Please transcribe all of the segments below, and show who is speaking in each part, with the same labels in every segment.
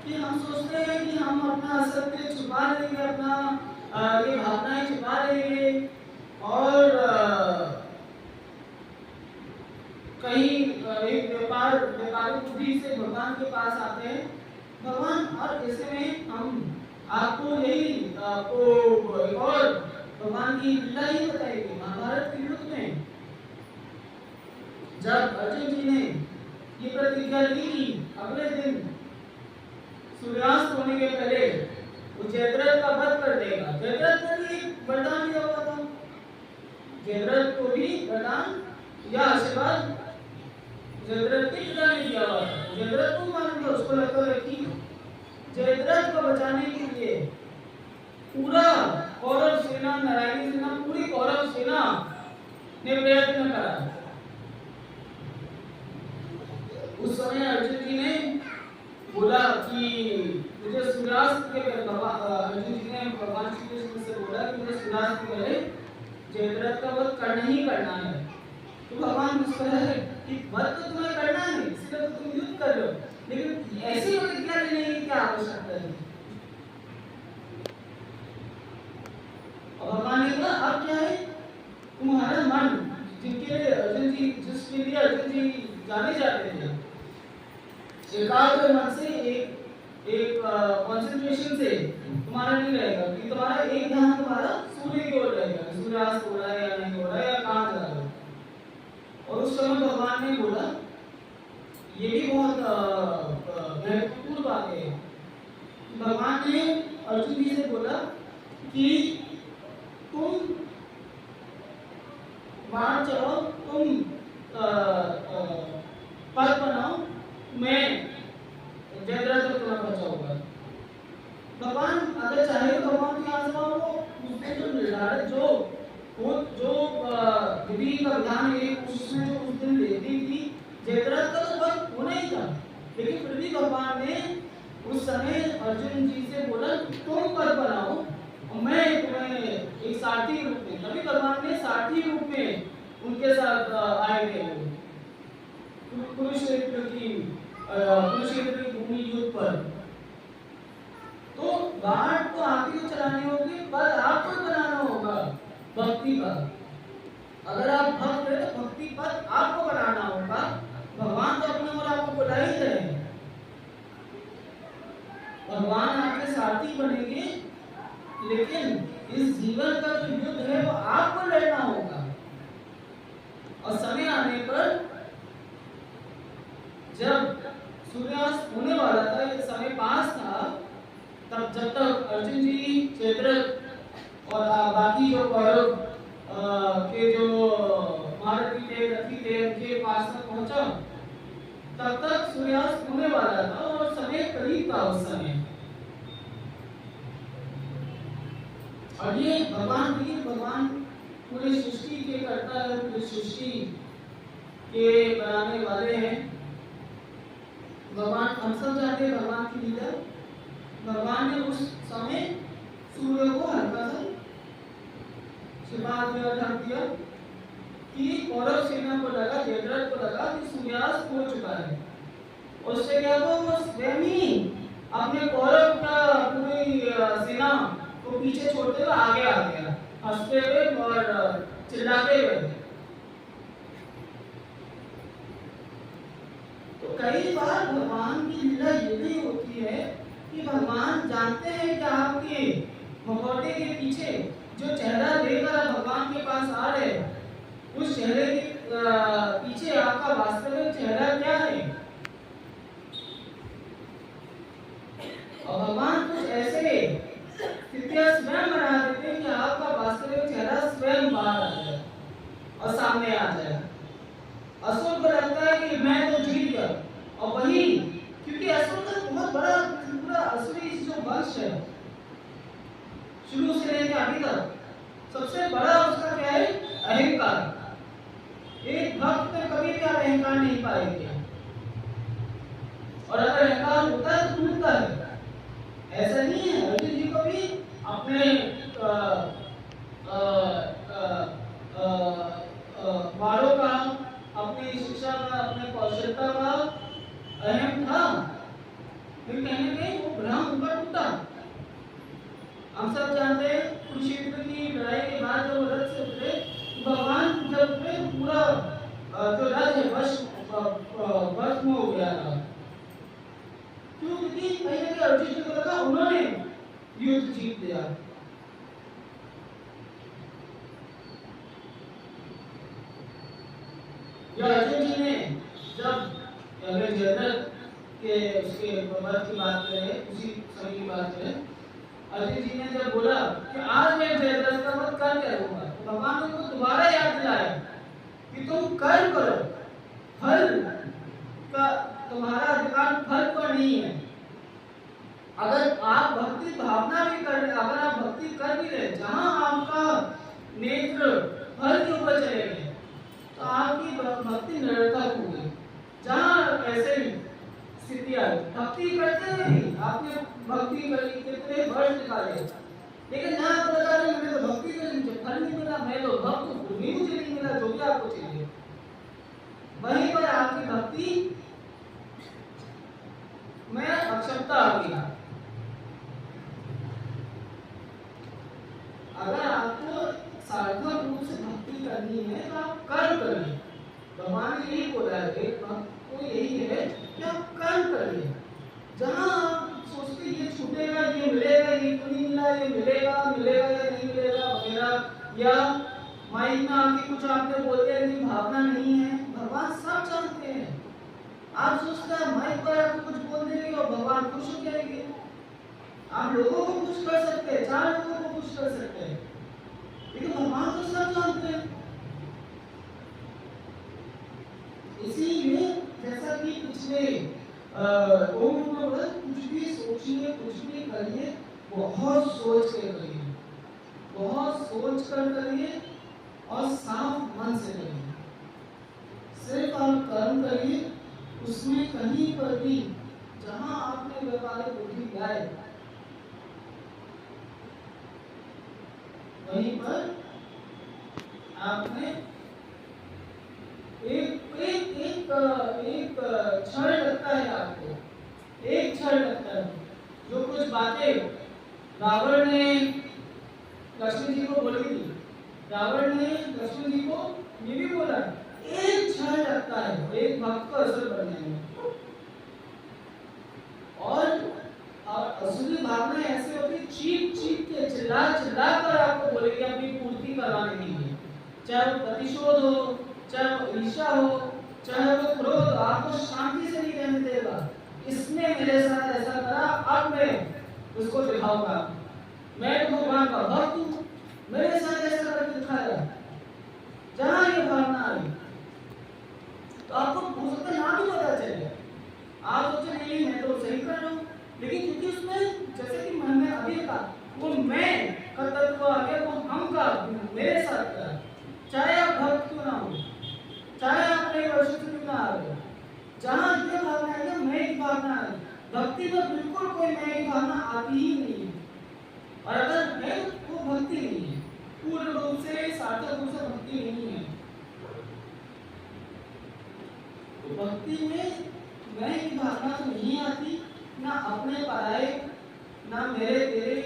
Speaker 1: कि हम सोचते हैं कि हम अपना असत्य छुपा लेंगे, अपना ये भावनाएं छुपा लेंगे और कहीं एक व्यापारी बुद्धि से भगवान के पास आते हैं। भगवान और ऐसे में हम आपको यही आपको एक और भगवान की लीला ही बताएगी। महाभारत के युद्ध में जब अर्जुन जी ने ये प्रतिज्ञा ली कि अगले दिन सूर्यास्त होने के पहले वो जयद्रथ का वध कर देगा। जयद्रथ को भी वरदान दिया हुआ था, जयद्रथ को भी वरदान या आशीर्वाद जयद्रथ के पिता ने दिया हुआ था। जयद्रथ को मालूम था, उसको लगता है कि जयद्रथ को बचाने के लिए पूरा कौरव सेना, नारायणी सेना, पूरी कौरव सेना ने प्रयत्न करा। उस समय अर्जुन जी ने बोला कि मुझे सूर्यास्त के अर्जुन जी ने भगवान श्री कृष्ण से बोला कि मुझे सूर्यास्त के पहले जयद्रथ का वध करना ही करना है। तो भगवान मुस्कुरा है कि वध तो तुम्हें करना है, इसलिए तो तुम युद्ध कर रहे हो, लेकिन ऐसी प्रतिज्ञा लेने की क्या आवश्यकता है? और भगवान ने कहा अब क्या है, तुम्हारा मन जिसके लिए अर्जुन जी जाने जाते थे, एकाग्र मन से एक कंसंट्रेशन से तुम्हारा नहीं रहेगा कि तुम्हारा एक ध्यान तुम्हारा सूर्य की ओर रहेगा, सूर्यास्त हो रहा है या नहीं हो रहा है या कहाँ जा रहा है। और उस समय भगवान ने बोला, ये भी बहुत महत्वपूर्ण बात है। भगवान ने अर्जुन जी से बोला कि तुम बाहर चलो, तुम पद बनाओ, मैं जयद्रथ को तुम्हें बचाऊंगा। भगवान अगर चाहे तो भगवान की आत्मा को उसने जो निर्धारित जो विधि का विधान है उसमें जो उस दिन देती थी, जयद्रथ का तो वक्त होना ही था, लेकिन फिर भी भगवान ने उस समय अर्जुन जी से बोला तुम पद बनाओ और मैं तुम्हें एक सारथी रूप में, तभी भगवान ने सारथी रूप में उनके साथ आए थे कुरुक्षेत्र की भूमि युद्ध पर। तो बाढ़ तो आप ही को चलानी होगी, पर आपको बनाना होगा भक्ति पद। अगर आप भक्त हैं तो भक्ति पद आपको बनाना होगा। भगवान तो अपने और आपको बुला ही रहे हैं, भगवान आपके साथी बनेंगे, लेकिन इस जीवन का जो युद्ध है वो आपको लड़ना होगा। और समय आने पर जब सूर्यास्त होने वाला था, ये समय पास था, तब जब तक अर्जुन जी, जयद्रथ और बाकी जो कौरव के जो महारथी थे, रथी थे, उनके पास तक पहुंचा, तब तक सूर्यास्त होने वाला था और समय करीब था उस समय। और ये भगवान पूरी सृष्टि के कर्ता है, पूरी सृष्टि के बनाने वाले हैं। भगवान हम सब जानते हैं भगवान की लीला। भगवान ने उस समय सूर्य को हल्का सा छिपा दिया, ढक दिया कि कौरव सेना को लगा, जयद्रथ को लगा कि सूर्यास्त हो चुका है। उससे क्या हुआ, वो स्वयं ही अपने कौरव का पूरी सेना को पीछे छोड़ते हुए आगे आ गया, हंसते हुए और चिल्लाते हुए। तो कई बार भगवान की लीला ये भी होती है कि भगवान जानते हैं कि आपके मुखौटे के पीछे जो चेहरा लेकर भगवान के पास आ रहे, उस चेहरे के पीछे आपका वास्तविक चेहरा क्या है। और भगवान कुछ ऐसे स्थितियां स्वयं बना देते हैं कि आपका वास्तविक चेहरा स्वयं बाहर आ जाए और सामने आ जाए। असुर को लगता है कि मैं तो जीत गया, और वही क्योंकि असुर का बहुत बड़ा पूरा असुरी जो वंश है, शुरू से लेकर अभी तक सबसे बड़ा उसका क्या है, अहंकार। एक भक्त कभी भी अहंकार नहीं पाएंगे, और अगर अहंकार होता है तो टूटता है। ऐसा नहीं है, अर्जुन जी को भी अपने वारों का, अपनी शिक्षा का, अपने कौशलता का अहम था, लेकिन कहीं ना कहीं वो भ्रम उनका टूटा। हम सब जानते हैं कुरुक्षेत्र की लड़ाई के बाद जब वो रथ से उतरे, भगवान जब उतरे तो पूरा जो रथ है भस्म हो गया था। क्यों? क्योंकि कहीं ना कहीं अर्जुन को लगा उन्होंने युद्ध जीत लिया। अर्जुन जी ने जब अगर जयद्रथ के उसके वध की बात करें, उसी समय की बात करें, अर्जुन जी ने जब बोला कि आज मैं जयद्रथ का वध कर करूंगा, तो भगवान ने उनको दोबारा याद दिलाया कि तुम कर्म करो, फल का तुम्हारा अधिकार फल पर नहीं है। अगर आप भक्ति भावना भी कर रहे, अगर आप भक्ति कर भी रहे, जहां आपका नेत्र फल के ऊपर चलेंगे तो आपकी भक्ति निरर्थक होगी। जहां ऐसे ही स्थिति आई, भक्ति करते हुए भी आपने भक्ति करी, कितने वर्ष निकाले, लेकिन जहां बता रहे मैंने तो भक्ति करी, मुझे फल नहीं मिला, मैं तो भक्त हूं, मुझे नहीं मिला जो भी आपको चाहिए, वहीं पर आपकी भक्ति में अक्षमता आ गई। अगर आपको सार्थक रूप से भक्ति करनी है तो आप कर्म करिए। भगवान ने यही बोला है, एक भक्त को यही है कि आप कर्म करिए। जहां आप सोचते ये छूटेगा, ये मिलेगा, ये तो नहीं मिला, ये मिलेगा मिलेगा या नहीं मिलेगा वगैरह, या माइंड में आके कुछ आपने बोलते हैं कि भावना नहीं है, भगवान सब जानते हैं। आप सोचते हैं माइक पर आपको कुछ बोल देंगे और भगवान खुश हो जाएंगे। आप लोगों को खुश कर सकते हैं, 4 लोगों को खुश कर सकते हैं, लेकिन भगवान तो सब जानते हैं। इसीलिए जैसा कि पिछले ओम में बोला, कुछ भी सोचिए, कुछ भी करिए, बहुत सोच कर करिए, बहुत सोच कर करिए और साफ मन से करिए। सिर्फ आप कर्म करिए, उसमें कहीं पर भी जहां आपने व्यापारिक बुद्धि लगाए वहीं पर आपने एक क्षण लगता है, आपको एक क्षण लगता है। जो कुछ बातें रावण ने लक्ष्मण जी को बोली थी, रावण ने लक्ष्मण जी को ये भी बोला, एक क्षण लगता है एक भक्त को असर करने में। और असली भावना ऐसे होती है, चीख चीख के चिल्ला चिल्ला कर आपको बोलेगी अपनी पूर्ति करवाने के लिए, चाहे वो प्रतिशोध हो, चाहे वो ईर्ष्या हो, चाहे वो क्रोध, आपको शांति से नहीं रहने देगा। इसने मेरे साथ ऐसा करा, अब मैं उसको दिखाऊंगा, मैं तो भगवान का भक्त हूँ, मेरे साथ ऐसा करके दिखाएगा। जहां ये भावना आई तो आपको हो सकता है ना भी पता चले, आप सोचे नहीं मैं तो सही कर रहा हूँ, लेकिन क्योंकि उसमें जैसे कि मन में अभी था, वो मैं का तत्व आ गया, वो हम का मेरे साथ का, चाहे आप भक्त क्यों ना हो, चाहे आप कई वर्षों से क्यों ना आ रहे, जहां ये भावना है, मैं की भावना है, भक्ति में बिल्कुल कोई मैं की भावना आती ही नहीं है। और अगर है वो भक्ति नहीं है, पूर्ण रूप से सार्थक रूप से भक्ति नहीं है। तो भक्ति में मैं की भावना तो नहीं आती, ना अपने पराये, ना मेरे तेरे,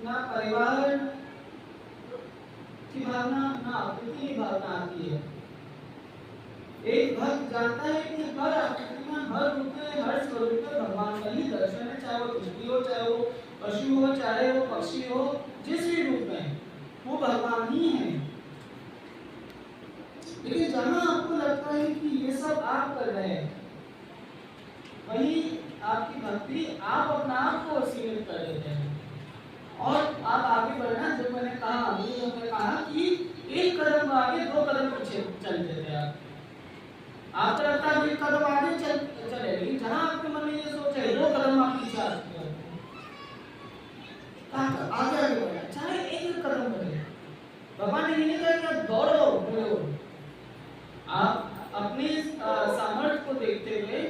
Speaker 1: ना परिवार की भावना, ना आकृति की भावना आती है। एक भक्त जानता है कि हर आकृति में, हर रूप में, हर स्वरूप में भगवान का ही दर्शन है, चाहे वो कुछ भी हो, चाहे वो पशु हो, चाहे वो पक्षी हो, जिस भी रूप में वो भगवान ही है। लेकिन जहां आपको लगता है कि ये सब आप कर रहे हैं, वही आपकी भक्ति आप अपना आप को सीमित कर देते हैं और आप आगे बढ़ना, जो मैंने कहा कि एक कदम आगे 2 कदम पीछे चल देते हैं। आपको लगता है 1 कदम आगे चले, लेकिन जहां आपके मन में ये सोच है 2 कदम आप पीछे आ सकते हैं, आगे बढ़ना, चाहे एक कदम बढ़े। भगवान ने ये नहीं कहा कि आप दौड़ो, आप अपनी सामर्थ्य को देखते हुए,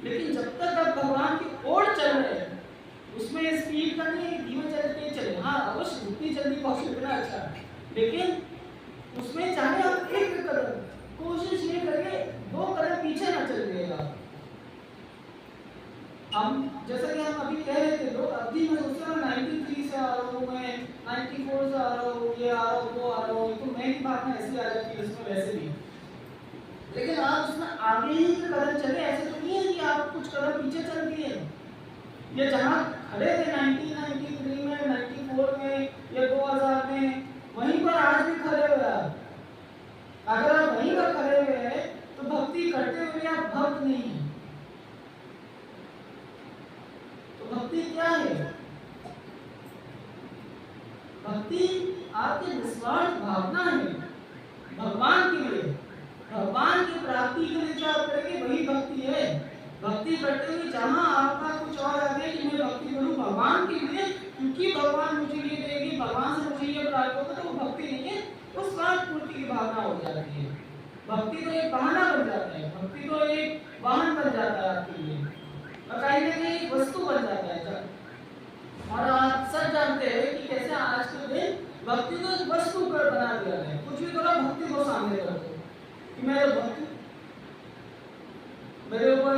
Speaker 1: लेकिन जब तक आप भगवान की ओर चल रहे हैं, उसमें स्पीड का नहीं, धीमे चलते चले, हाँ अवश्य जितनी जल्दी पहुंचे उतना अच्छा, लेकिन उसमें चाहे आप 1 कदम, कोशिश ये करिए 2 कदम पीछे ना चल जाइएगा। हम जैसा कि हम अभी कह रहे थे, लोग अभी मैं सोच रहा हूँ 93 से आ रहा हूँ, मैं 94 से आ रहा हूँ, ये आ रहा हूँ, वो आ रहा हूँ, तो मैं ही बात में ऐसी आ जाती है उसमें वैसे भी। लेकिन आप उसमें आगे ही कदम चले, ऐसे तो नहीं है कि आप कुछ कदम पीछे चल दिए। ये जहाँ खड़े थे 1993 में, 94 में या 2000 में, वहीं पर आज भी खड़े हुए आप। अगर आप वहीं पर खड़े हुए हैं तो भक्ति करते हुए आप भक्त नहीं है। तो भक्ति क्या है? भक्ति आपकी निस्वार्थ भावना है भगवान के लिए, भगवान की प्राप्ति के लिए जो आप करेंगे वही भक्ति है। भक्ति करते हुए जहाँ आपका कुछ और आ गया कि मैं भक्ति करूँ भगवान के लिए, क्योंकि भगवान मुझे ये देगी, भगवान से मुझे ये प्राप्त होगा, तो वो भक्ति नहीं है, वो स्वार्थ पूर्ति की भावना हो जाती है। भक्ति तो एक बहाना बन जाता है, भक्ति तो एक वाहन बन जाता है आपके लिए, और कहीं ना कहीं एक वस्तु बन जाता है। और आप सब जानते हैं कि कैसे आज के दिन भक्ति को एक वस्तु कर बना दिया है। कुछ भी करो भक्ति को सामने कर दो कि मैं भक्ति, मेरे ऊपर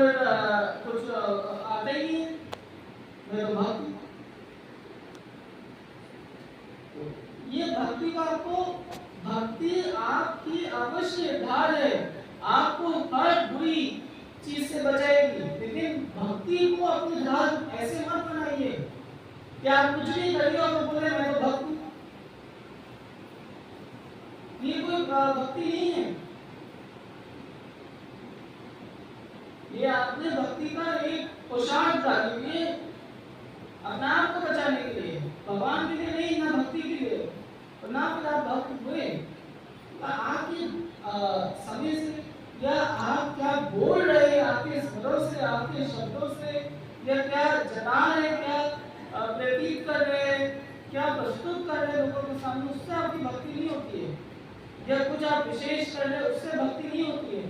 Speaker 1: कुछ आता ही नहीं है, मैं तो भक्ति। ये भक्ति का आपको, भक्ति आपकी अवश्य ढाल है, आपको हर बुरी चीज से बचाएगी। लेकिन भक्ति को अपनी ढाल ऐसे मत बनाइए कि आप कुछ भी करिए और बोले मैं तो भक्त हूं। ये कोई भक्ति नहीं है। ये आपने भक्ति का एक पोशाक डाली है अपने आप को बचाने के लिए, भगवान के लिए नहीं, ना भक्ति के लिए, और ना फिर आप भक्त हुए। आपके समय से या आप क्या बोल रहे हैं, आपके स्वरों से, आपके शब्दों से, या क्या जता रहे, क्या प्रतीक कर रहे हैं, क्या प्रस्तुत कर रहे हैं लोगों के सामने, उससे आपकी भक्ति नहीं होती है। या कुछ आप विशेष कर रहे हैं, उससे भक्ति नहीं होती है।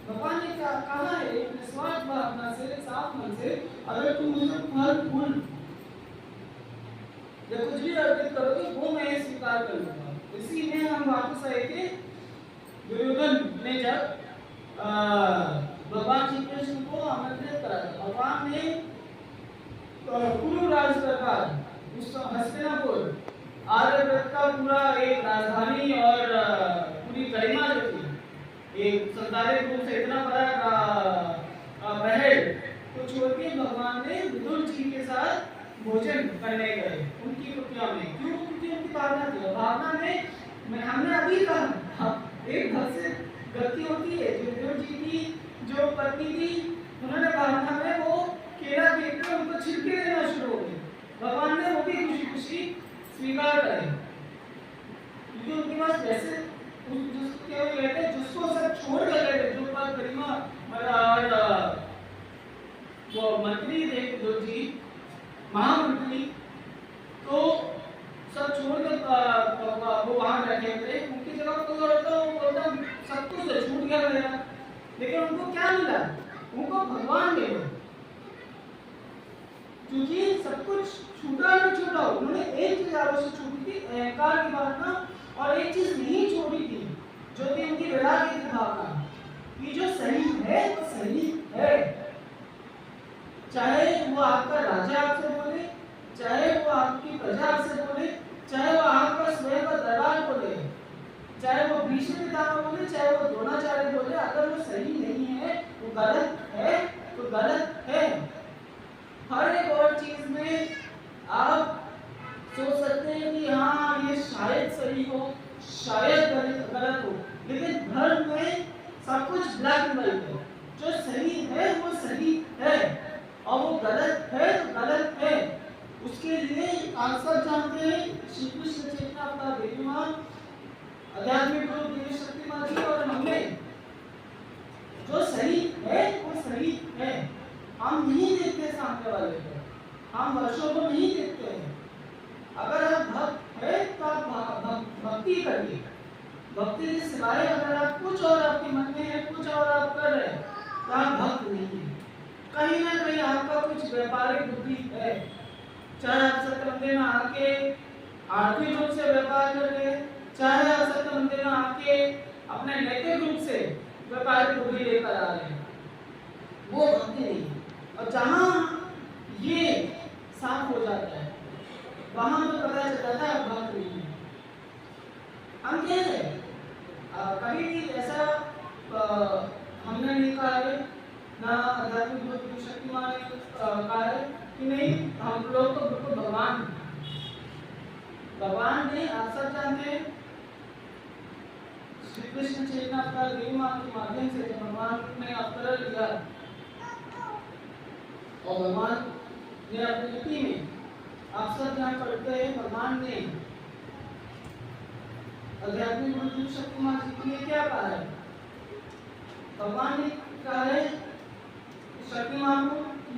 Speaker 1: भगवान ने क्या कहा है, निस्वार्थ भावना से, साफ मन से, अगर तुम मुझे फल फूल या कुछ भी अर्पित करोगे वो मैं स्वीकार कर लूंगा। इसी में हम वापस आए थे, दुर्योधन ने जब भगवान श्री कृष्ण को आमंत्रित करा, भगवान ने कुरु राज सरकार, उस हस्तिनापुर आर्यव्रत का पूरा एक राजधानी और पूरी गरिमा जो थी, एक संसारिक रूप से इतना बड़ा महल को छोड़ के भगवान ने विदुर जी के साथ भोजन करने गए उनकी कुटिया में। क्यों? क्योंकि उनकी भावना थी। भावना में हमने अभी कहा एक घर से गलती होती है। जो विदुर जी की जो पत्नी थी, उन्होंने भावना में वो केला देख कर उनको छिलके देना शुरू हो गए। भगवान ने वो भी खुशी खुशी स्वीकार करे, क्योंकि उनके पास वैसे जिसको सब छोड़ कर गए, जो पास गरिमा और वो मंत्री थे विदुर जी, महामंत्री, तो सब छोड़ कर वो वहां बैठे थे। उनकी जगह कोई और होता, वो एकदम सब कुछ छूट गया मेरा। लेकिन उनको क्या मिला? उनको भगवान मिले, क्योंकि सब कुछ छूटा ना छूटा, उन्होंने एक चीज अवश्य छूटी थी, अहंकार की भावना, और एक चीज नहीं छोड़ी थी जो कि उनकी वैराग्य की भावना, कि जो सही है वो सही है। चाहे वो आपका राजा आपसे बोले, चाहे वो आपकी प्रजा आपसे बोले, चाहे वो आपका स्वयं का दरबार बोले, चाहे वो भीष्म पितामह बोले, चाहे वो द्रोणाचार्य बोले, अगर वो सही नहीं है, वो गलत है, तो गलत है। हर एक और चीज में आप सोच सकते हैं कि हाँ ये शायद सही हो, शायद गलत हो, लेकिन धर्म में सब कुछ ब्लैक एंड व्हाइट है। जो सही है वो सही है, और वो गलत है तो गलत है। उसके लिए आप सब जानते हैं, श्री कृष्ण चेतना अपना देवी मां, आध्यात्मिक गुरु देवी शक्ति मां जी और हमने, जो सही है वो सही है। हम नहीं देखते सामने वाले को, हम वर्षों को नहीं देखते हैं। अगर आप भक्त है तो आप भक्ति करिए। भक्ति के सिवाय अगर आप कुछ और आपके मन में है, कुछ और आप कर रहे हैं, तो आप भक्त नहीं है। कहीं ना कहीं आपका कुछ व्यापारिक बुद्धि है। चाहे आप सत्य मंदिर में आके आर्थिक रूप से व्यापार कर रहे हैं, चाहे आप सत्य मंदिर में आके अपने नैतिक रूप से व्यापारिक बुद्धि लेकर आ रहे हैं, वो भक्ति नहीं है। और जहाँ वहां पर पता चलता था भक्त नहीं है। हम क्या है, कभी भी ऐसा हमने नहीं कहा है, ना आध्यात्मिक शक्तिमान ने कहा है कि नहीं हम लोग तो बिल्कुल भगवान ने, आप सब जानते हैं, श्री कृष्ण चैतन्य अवतार देवी मां के माध्यम से जब भगवान ने अवतार लिया और भगवान ने अपनी लिपि में, आप सब यहाँ पढ़ते हैं, भगवान ने आध्यात्मिक शक्तिमान जी के लिए क्या कहा है? भगवान ने कहा है शक्तिमान को,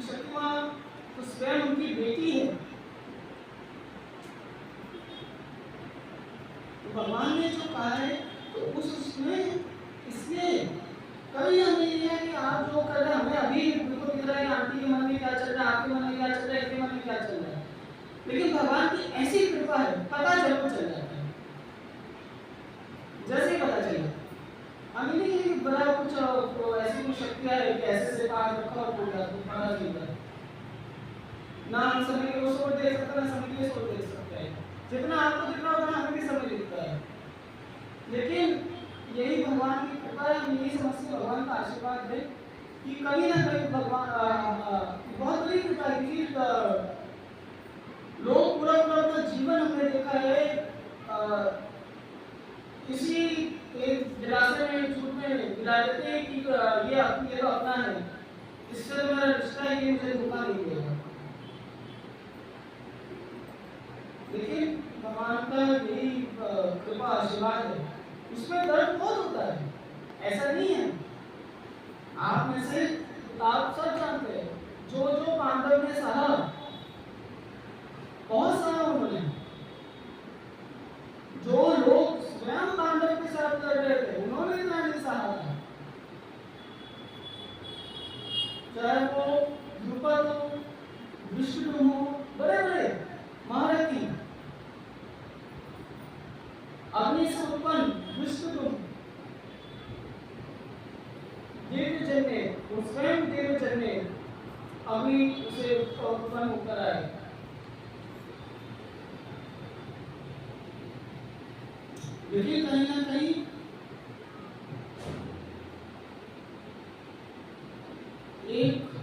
Speaker 1: शक्तिमान तो स्वयं उनकी बेटी है। तो भगवान ने जो कहा है तो उसमें इसलिए कभी हम नहीं है कि आप जो कर रहे हैं हमें अभी बिल्कुल दिख रहा है आंटी के मन में क्या चल रहा है, आपके मन में क्या चल रहा है, इसके मन में क्या चल रहा है, लेकिन भगवान की ऐसी कृपा है, पता जरूर चल जाता है, जैसे पता चले। हमें नहीं है कि बड़ा कुछ ऐसी कुछ शक्तियां है कि ऐसे से पार रखा और बोल तो पता नहीं चलता, ना हम समय के सोच देख सकते, ना समय के सोच देख सकते हैं, जितना आपको दिख रहा होगा हमें भी समय दिखता है, लेकिन यही भगवान की कृपा है। हम यही समझते भगवान का आशीर्वाद है कि कभी ना कभी भगवान बहुत बड़ी कृपा है कि लोग पूरा अपना जीवन हमने देखा है किसी एक दिलासे में झूठ में दिला देते हैं कि ये तो अपना है, इससे तो मेरा रिश्ता है, ये मुझे धोखा नहीं देगा, लेकिन भगवान का यही कृपा आशीर्वाद है, उसमें दर्द बहुत होता है, ऐसा नहीं है। आप में से आप सब जानते हैं जो जो पांडव ने सहा, बहुत सहा उन्होंने, जो लोग स्वयं पांडव के साथ लड़ रहे थे उन्होंने इतना नहीं सहा था, चाहे वो द्रुपद हो, विष्णु हो, बड़े बड़े महारथी, अग्नि से उत्पन्न विष्णु देवजन्य, स्वयं देवजन्य अग्नि उसे उत्पन्न होकर आए। लेकिन कहीं ना कहीं एक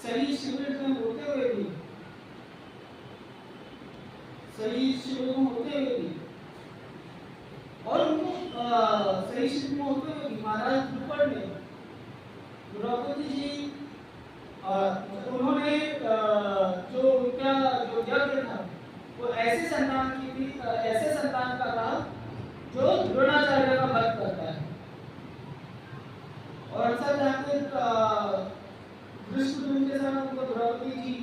Speaker 1: सही शिविर में होते हुए भी, सही शिविर में होते हुए भी और उनको सही शिविर में होते हुए भी महाराज द्रुपद ने, द्रौपदी जी उन्होंने जो उनका जो यज्ञ था वो ऐसे संतान की भी, ऐसे संतान का था जो द्रोणाचार्य का वध करता है, और अक्सर जाके कृष्ण के साथ उनको द्रौपदी जी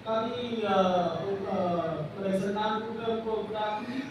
Speaker 1: का भी संतान को प्राप्त हुई।